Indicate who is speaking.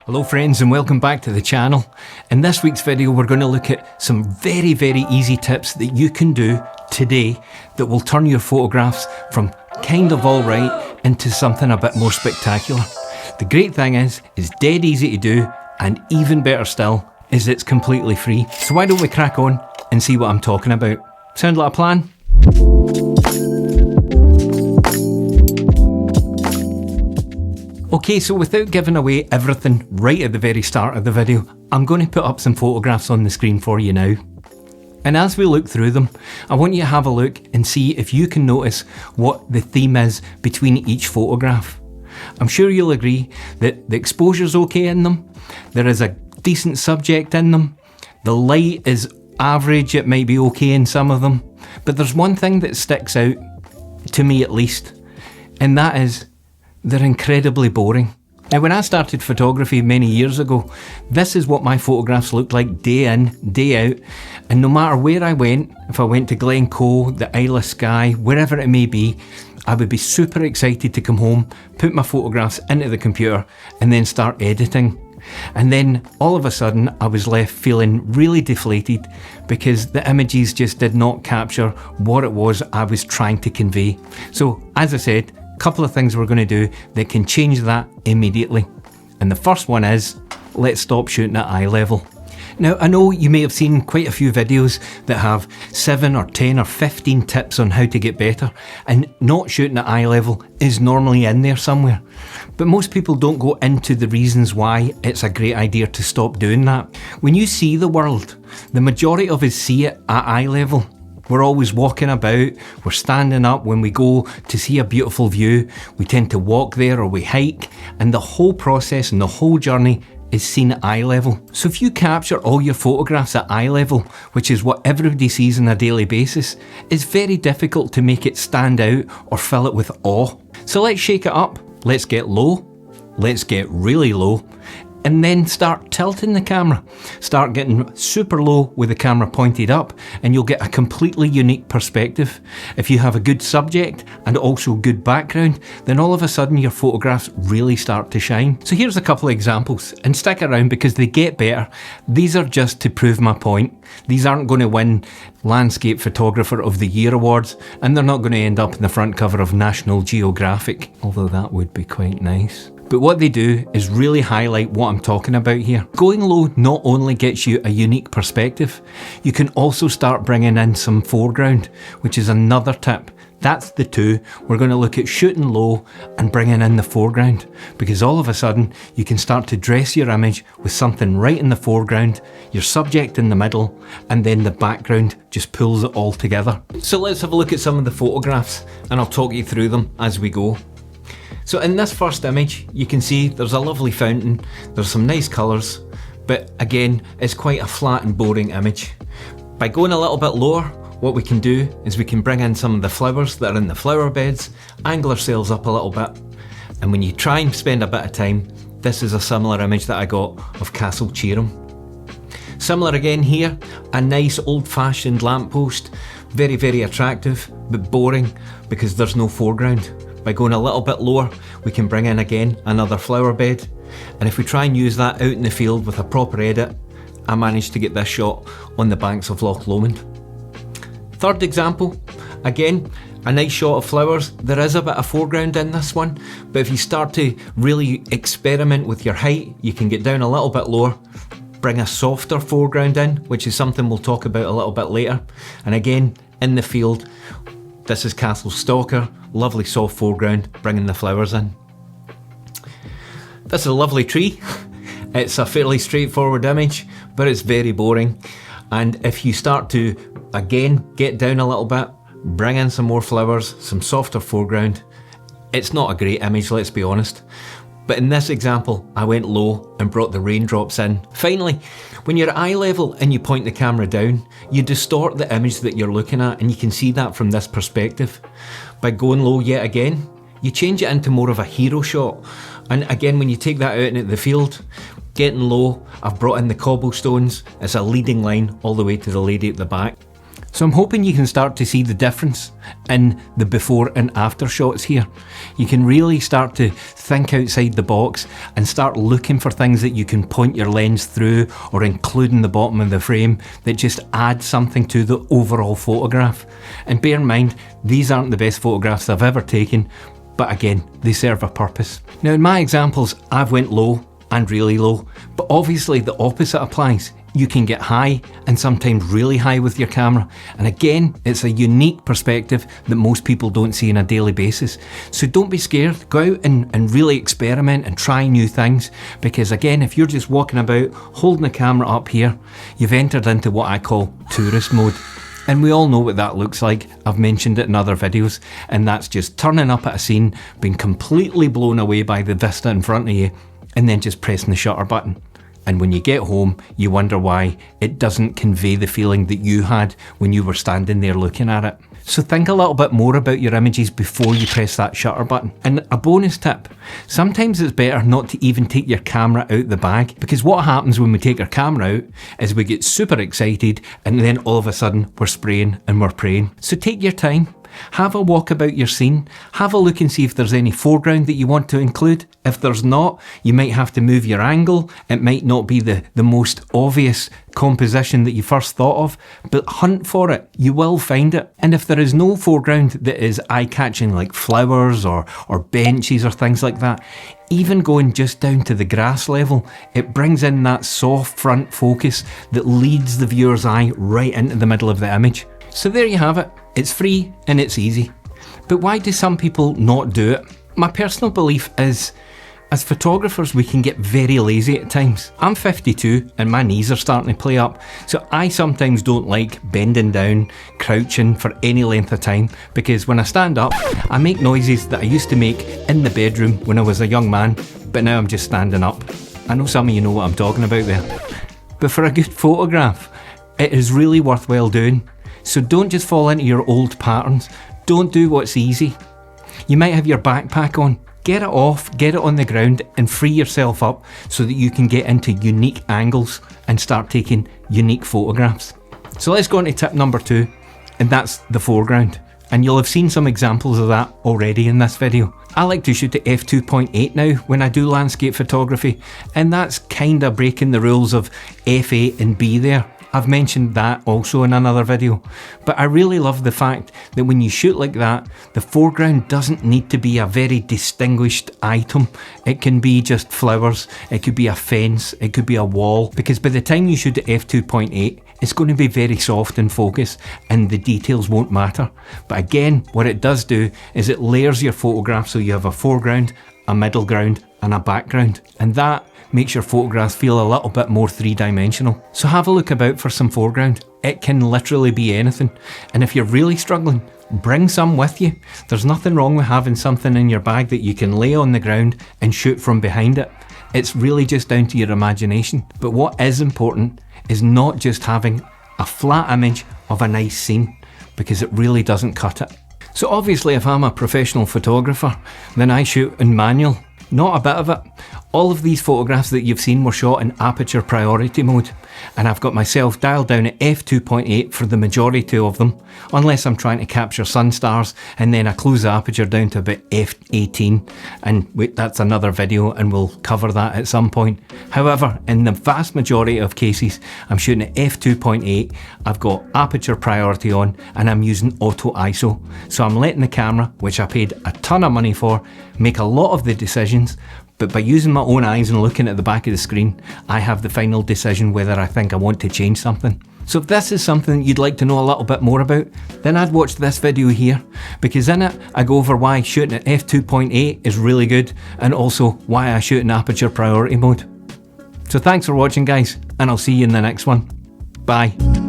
Speaker 1: Hello friends and welcome back to the channel. In this week's video we're going to look at some very easy tips that you can do today that will turn your photographs from kind of alright into something a bit more spectacular. The great thing is it's dead easy to do, and even better still is it's completely free. So why don't we crack on and see what I'm talking about. Sound like a plan? Okay, so without giving away everything right at the very start of the video, I'm going to put up some photographs on the screen for you now. And as we look through them, I want you to have a look and see if you can notice what the theme is between each photograph. I'm sure you'll agree that the exposure's okay in them, there is a decent subject in them, the light is average, it might be okay in some of them, but there's one thing that sticks out, to me at least, and that is they're incredibly boring. Now when I started photography many years ago, this is what my photographs looked like day in, day out, and no matter where I went, if I went to Glencoe, the Isle of Skye, wherever it may be, I would be super excited to come home, put my photographs into the computer and then start editing. And then all of a sudden I was left feeling really deflated because the images just did not capture what it was I was trying to convey. So as I said, couple of things we're going to do that can change that immediately. And the first one is, let's stop shooting at eye level. Now I know you may have seen quite a few videos that have 7 or 10 or 15 tips on how to get better, and not shooting at eye level is normally in there somewhere. But most people don't go into the reasons why it's a great idea to stop doing that. When you see the world, the majority of us see it at eye level. We're always walking about, we're standing up when we go to see a beautiful view, we tend to walk there or we hike, and the whole process and the whole journey is seen at eye level. So if you capture all your photographs at eye level, which is what everybody sees on a daily basis, it's very difficult to make it stand out or fill it with awe. So let's shake it up, let's get low, let's get really low, and then start tilting the camera. Start getting super low with the camera pointed up and you'll get a completely unique perspective. If you have a good subject and also good background, then all of a sudden your photographs really start to shine. So here's a couple of examples, and stick around because they get better. These are just to prove my point. These aren't going to win Landscape Photographer of the Year awards, and they're not going to end up in the front cover of National Geographic, although that would be quite nice. But what they do is really highlight what I'm talking about here. Going low not only gets you a unique perspective, you can also start bringing in some foreground, which is another tip. That's the two. We're going to look at shooting low and bringing in the foreground, because all of a sudden you can start to dress your image with something right in the foreground, your subject in the middle, and then the background just pulls it all together. So let's have a look at some of the photographs and I'll talk you through them as we go. So in this first image, you can see there's a lovely fountain, there's some nice colours, but again, it's quite a flat and boring image. By going a little bit lower, what we can do is we can bring in some of the flowers that are in the flower beds, angle ourselves up a little bit, and when you try and spend a bit of time, this is a similar image that I got of Castle Cheerham. Similar again here, a nice old-fashioned lamppost, very attractive, but boring because there's no foreground. By going a little bit lower, we can bring in again another flower bed, and if we try and use that out in the field with a proper edit, I managed to get this shot on the banks of Loch Lomond. Third example, again, a nice shot of flowers. There is a bit of foreground in this one, but if you start to really experiment with your height, you can get down a little bit lower, bring a softer foreground in, which is something we'll talk about a little bit later, and again, in the field, this is Castle Stalker, lovely soft foreground, bringing the flowers in. This is a lovely tree. It's a fairly straightforward image, but it's very boring. And if you start to, again, get down a little bit, bring in some more flowers, some softer foreground, it's not a great image, let's be honest. But in this example, I went low and brought the raindrops in. Finally, when you're at eye level and you point the camera down, you distort the image that you're looking at, and you can see that from this perspective. By going low yet again, you change it into more of a hero shot. And again, when you take that out into the field, getting low, I've brought in the cobblestones. It's a leading line all the way to the lady at the back. So I'm hoping you can start to see the difference in the before and after shots here. You can really start to think outside the box and start looking for things that you can point your lens through or include in the bottom of the frame that just add something to the overall photograph. And bear in mind, these aren't the best photographs I've ever taken, but again, they serve a purpose. Now in my examples, I've went low and really low, but obviously the opposite applies. You can get high and sometimes really high with your camera, and again, it's a unique perspective that most people don't see on a daily basis. So don't be scared, go out and really experiment and try new things, because again, if you're just walking about holding the camera up here, you've entered into what I call tourist mode. And we all know what that looks like. I've mentioned it in other videos, and that's just turning up at a scene, being completely blown away by the vista in front of you, and then just pressing the shutter button. And when you get home, you wonder why it doesn't convey the feeling that you had when you were standing there looking at it. So think a little bit more about your images before you press that shutter button. And a bonus tip, sometimes it's better not to even take your camera out the bag, because what happens when we take our camera out is we get super excited and then all of a sudden we're spraying and we're praying. So take your time. Have a walk about your scene, have a look and see if there's any foreground that you want to include. If there's not, you might have to move your angle. It might not be the most obvious composition that you first thought of, but hunt for it, you will find it. And if there is no foreground that is eye-catching, like flowers or benches or things like that, even going just down to the grass level, it brings in that soft front focus that leads the viewer's eye right into the middle of the image. So there you have it. It's free and it's easy. But why do some people not do it? My personal belief is, as photographers, we can get very lazy at times. I'm 52 and my knees are starting to play up, so I sometimes don't like bending down, crouching for any length of time, because when I stand up, I make noises that I used to make in the bedroom when I was a young man, but now I'm just standing up. I know some of you know what I'm talking about there. But for a good photograph, it is really worthwhile doing. So don't just fall into your old patterns. Don't do what's easy. You might have your backpack on. Get it off, get it on the ground and free yourself up so that you can get into unique angles and start taking unique photographs. So let's go on to tip number 2, and that's the foreground. And you'll have seen some examples of that already in this video. I like to shoot at f2.8 now when I do landscape photography, and that's kinda breaking the rules of f8 and B there. I've mentioned that also in another video, but I really love the fact that when you shoot like that, the foreground doesn't need to be a very distinguished item. It can be just flowers, it could be a fence, it could be a wall, because by the time you shoot at f2.8, it's going to be very soft in focus and the details won't matter. But again, what it does do is it layers your photograph so you have a foreground, a middle ground and a background, and that makes your photographs feel a little bit more three-dimensional. So have a look about for some foreground. It can literally be anything, and if you're really struggling, bring some with you. There's nothing wrong with having something in your bag that you can lay on the ground and shoot from behind it. It's really just down to your imagination. But what is important is not just having a flat image of a nice scene, because it really doesn't cut it. So obviously if I'm a professional photographer, then I shoot in manual. Not a bit of it. All of these photographs that you've seen were shot in aperture priority mode, and I've got myself dialed down at f2.8 for the majority of them, unless I'm trying to capture sunstars, and then I close the aperture down to about f18, and wait, that's another video and we'll cover that at some point. However, in the vast majority of cases, I'm shooting at f2.8, I've got aperture priority on, and I'm using auto ISO. So I'm letting the camera, which I paid a ton of money for, make a lot of the decisions, but by using my own eyes and looking at the back of the screen, I have the final decision whether I think I want to change something. So if this is something you'd like to know a little bit more about, then I'd watch this video here, because in it I go over why shooting at f2.8 is really good, and also why I shoot in aperture priority mode. So thanks for watching guys, and I'll see you in the next one. Bye.